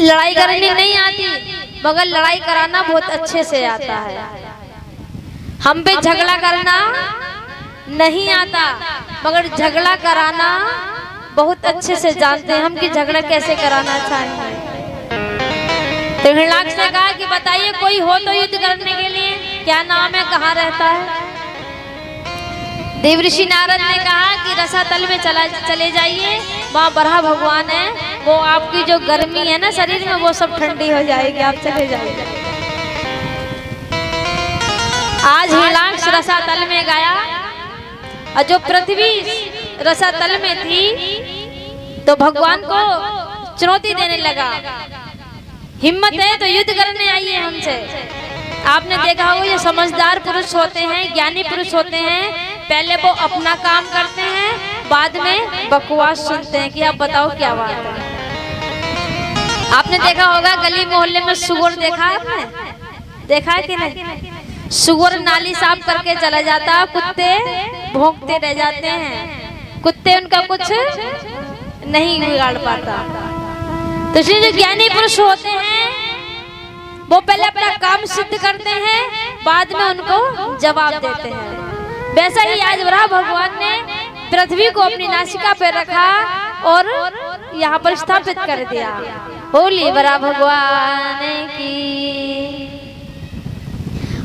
लड़ाई करनी नहीं आती, मगर लड़ाई कराना बहुत अच्छे से आता है। हम पे झगड़ा करना नहीं आता, मगर झगड़ा कराना बहुत अच्छे से जानते हैं हम कि झगड़ा कैसे कराना चाहिए। तो हिरण्याक्ष ने कहा कि बताइए कोई हो तो युद्ध करने के लिए, क्या नाम है, कहाँ रहता है। देवऋषि नारद ने कहा कि रसातल में चले जाइए, वहाँ बराह भगवान है, वो आपकी जो गर्मी है ना शरीर में वो सब ठंडी हो जाएगी, आप चले जाइए। आज हिरण्याक्ष रसातल में गया और जो पृथ्वी रसातल में थी तो भगवान को चुनौती देने लगा, हिम्मत है तो युद्ध करने आइए हमसे। आपने देखा होगा ये समझदार पुरुष होते हैं, ज्ञानी पुरुष होते हैं, पहले वो अपना काम करते हैं, बाद में बकवास सुनते हैं कि आप बताओ क्या बात है। आपने देखा होगा गली मोहल्ले में सुअर देखा है आपने, देखा है कि नहीं? सुअर नाली साफ करके चला जाता, कुत्ते भौंकते रह जाते हैं, कुत्ते उनका कुछ नहीं बिगाड़ पाता। तो इसलिए जो ज्ञानी पुरुष होते हैं वो पहले अपना काम सिद्ध करते हैं, बाद में उनको जवाब देते हैं। वैसा ही आज बराह भगवान ने पृथ्वी को अपनी नासिका पे रखा और यहाँ पर स्थापित कर दिया। बोली बराह भगवान की।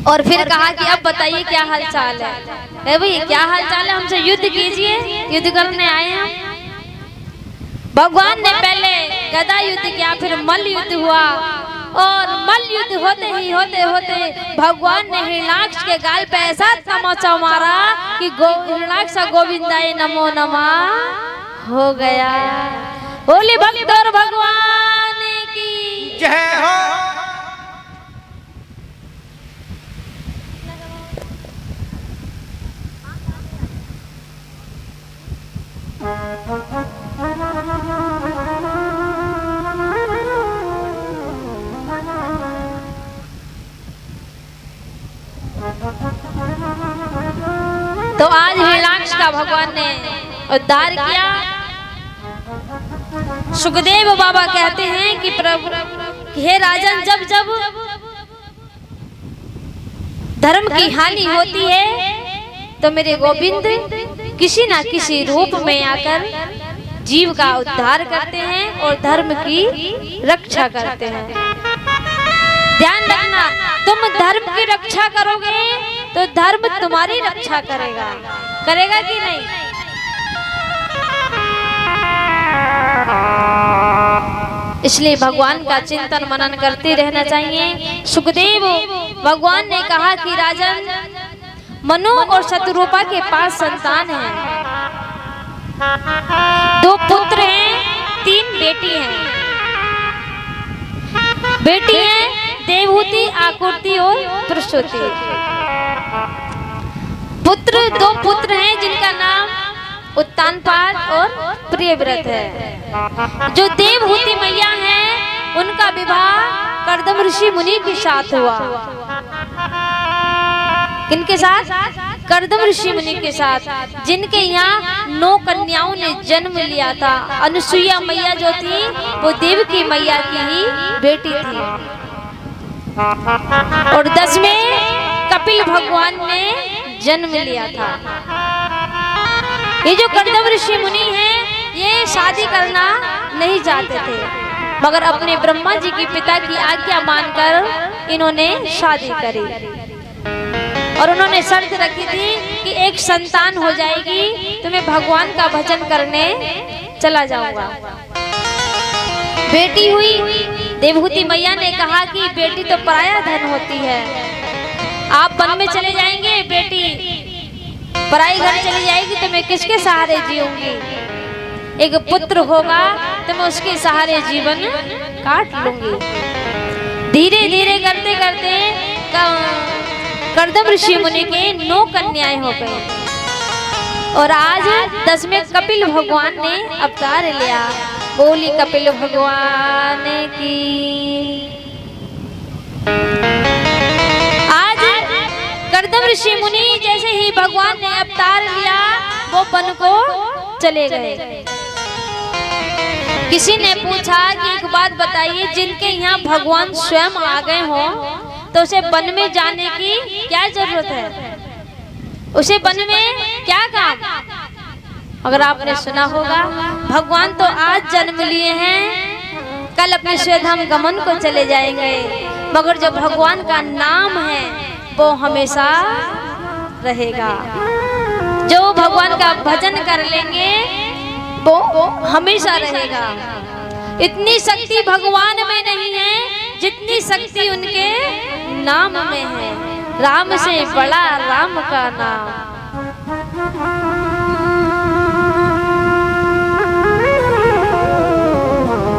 और फिर कहा कि अब बताइए क्या हाल चाल है भाई, क्या हाल चाल है, हमसे युद्ध कीजिए, युद्ध करने आए हैं। भगवान ने पहले गदा युद्ध किया, फिर मल्ल युद्ध हुआ, और मल्ल युद्ध होते ही होते होते भगवान ने हिरण्याक्ष के गाल पे ऐसा तमाचा मारा कि हिरण्याक्ष गोविंदाय नमो नमः हो गया। बोली भक्त और भगवान की जय हो। तो आज हिरण्याक्ष का भगवान ने उद्धार किया। सुखदेव बाबा कहते हैं कि प्रभु हे राजन, जब जब धर्म की हानि होती है तो मेरे गोविंद किसी ना किसी रूप में आकर जीव का उद्धार करते हैं और धर्म की रक्षा करते हैं। ध्यान रखना, तुम धर्म की रक्षा करोगे तो धर्म तुम्हारी रक्षा करेगा, करेगा कि नहीं? इसलिए भगवान का चिंतन मनन करते रहना चाहिए। सुखदेव भगवान ने कहा कि राजन, मनु और शतरूपा के पास संतान है, 2 पुत्र हैं, 3 बेटी हैं। बेटी है देवहूति, आकृति और प्रसूति। पुत्र 2 पुत्र हैं जिनका नाम उत्तानपाद और प्रियव्रत है। जो देवहूति मैया हैं उनका विवाह कर्दम ऋषि मुनि के साथ हुआ। किनके साथ? कर्दम ऋषि मुनि के साथ, जिनके यहाँ 9 कन्याओं ने जन्म लिया था। अनुसुईया मैया जो थी वो देवकी मैया की ही बेटी थी। और 10वें कपिल भगवान ने जन्म लिया था। ये जो कर्दम ऋषि मुनि हैं ये शादी करना नहीं चाहते थे, मगर अपने ब्रह्मा जी की पिता की आज्ञा मानकर इन्होंने शादी करी। और उन्होंने शर्त रखी थी कि एक संतान हो जाएगी तो मैं भगवान का भजन करने चला जाऊंगा। बेटी हुई। देवहूति मैया ने कहा कि बेटी तो पराया धन होती है, आप वन में चले जाएंगे, बेटी पराई घर चली जाएगी तो मैं किसके सहारे जीऊंगी? एक पुत्र होगा तो मैं उसके सहारे जीवन काट लूंगी। धीरे धीरे करते करते कर्दम ऋषि मुनि के 9 कन्याएं हो गई और आज 10वें कपिल भगवान ने अवतार लिया। बोली कपिल भगवान की। आज कर्दम ऋषि मुनि जैसे ही भगवान ने अवतार लिया वो वन को चले गए। किसी ने पूछा कि एक बात बताइए, जिनके यहाँ भगवान स्वयं आ गए हो तो उसे वन में जाने की क्या जरूरत है? उसे वन में क्या काम? अगर आपने सुना होगा, भगवान तो आज जन्म लिए हैं, कल अपने स्वधाम गमन को चले जाएंगे, मगर जो भगवान का नाम है वो हमेशा रहेगा। जो भगवान का भजन कर लेंगे वो हमेशा रहेगा। इतनी शक्ति भगवान में नहीं है जितनी शक्ति उनके नाम में है। राम से बड़ा राम का नाम।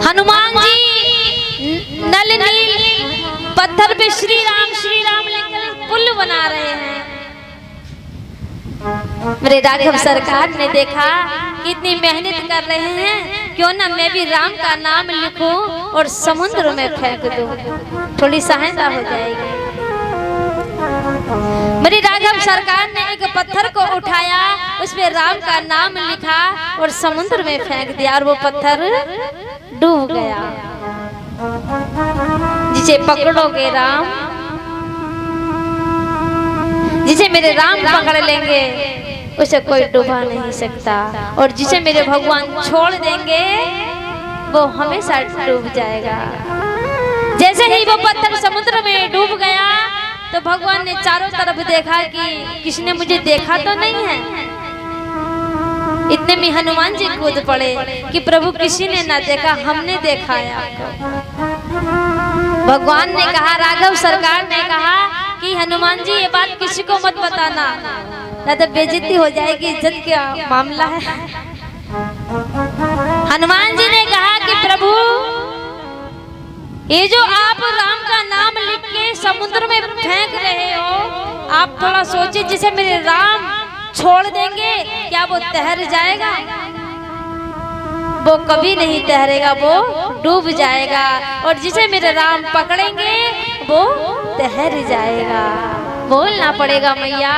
हनुमान जी नल नील पत्थर पे श्री राम लिखकर पुल बना रहे हैं। मेरे राघव सरकार ने देखा कितनी मेहनत कर रहे हैं, क्यों ना मैं भी राम का नाम लिखूं और समुद्र में फेंक दूं, थोड़ी सहायता हो जाएगी। मेरी राघव सरकार ने एक पत्थर को उठाया, उसमें राम का नाम लिखा और समुद्र में फेंक दिया और वो पत्थर डूब गया। जिसे पकड़ोगे राम, जिसे मेरे राम पकड़ लेंगे उसे कोई डुबा नहीं सकता, और जिसे मेरे भगवान छोड़ देंगे वो हमेशा डूब जाएगा। जैसे ही वो पत्थर समुद्र में डूब गया तो भगवान ने चारों तरफ देखा कि किसने मुझे देखा तो नहीं है। इतने में हनुमान जी कूद पड़े कि प्रभु किसी ने ना देखा, हमने देखा है आपको। भगवान ने कहा, राघव सरकार ने कहा कि हनुमान जी ये बात किसी को मत बताना, ना तो बेइज्जती हो जाएगी, इज्जत का मामला है। हनुमान जी ने कहा कि प्रभु ये जो आप राम का नाम लिख के समुद्र में फेंक रहे हो, आप थोड़ा सोचिए, जिसे मेरे राम छोड़ देंगे क्या वो तैर जाएगा? वो कभी नहीं तैरेगा, वो डूब जाएगा, और जिसे मेरे राम पकड़ेंगे वो तैर जाएगा। बोलना पड़ेगा मैया,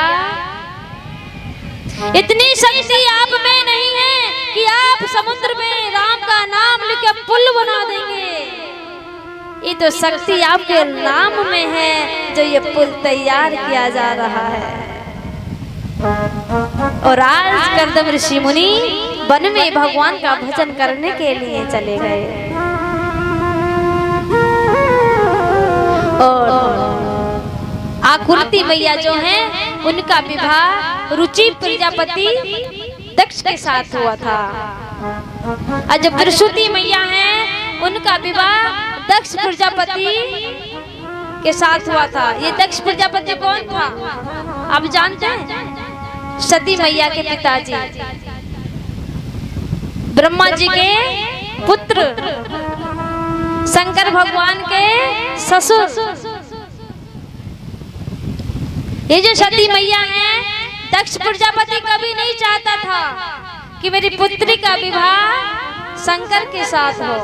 इतनी शक्ति आप में नहीं है कि आप समुद्र में राम का नाम लिख के पुल बना देंगे। ये तो शक्ति आपके नाम में है जो ये पुल तैयार किया जा रहा है। और आज कर्दम ऋषि मुनि वन में भगवान का भजन करने के लिए चले गए। और आकुलती मैया जो हैं उनका विवाह रुचि प्रजापति दक्ष के साथ हुआ था। और जो प्रसूति मैया हैं उनका विवाह दक्ष प्रजापति के साथ हुआ था। ये दक्ष प्रजापति कौन था आप जानते हैं? सती मैया के पिताजी, ब्रह्मा जी के पुत्र, शंकर भगवान के ससुर। ये जो सती मैया है, दक्ष प्रजापति कभी नहीं चाहता था कि मेरी पुत्री का विवाह शंकर के साथ हो,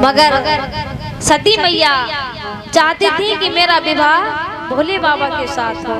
मगर सती मैया चाहती थी कि मेरा विवाह भोले बाबा के साथ हो।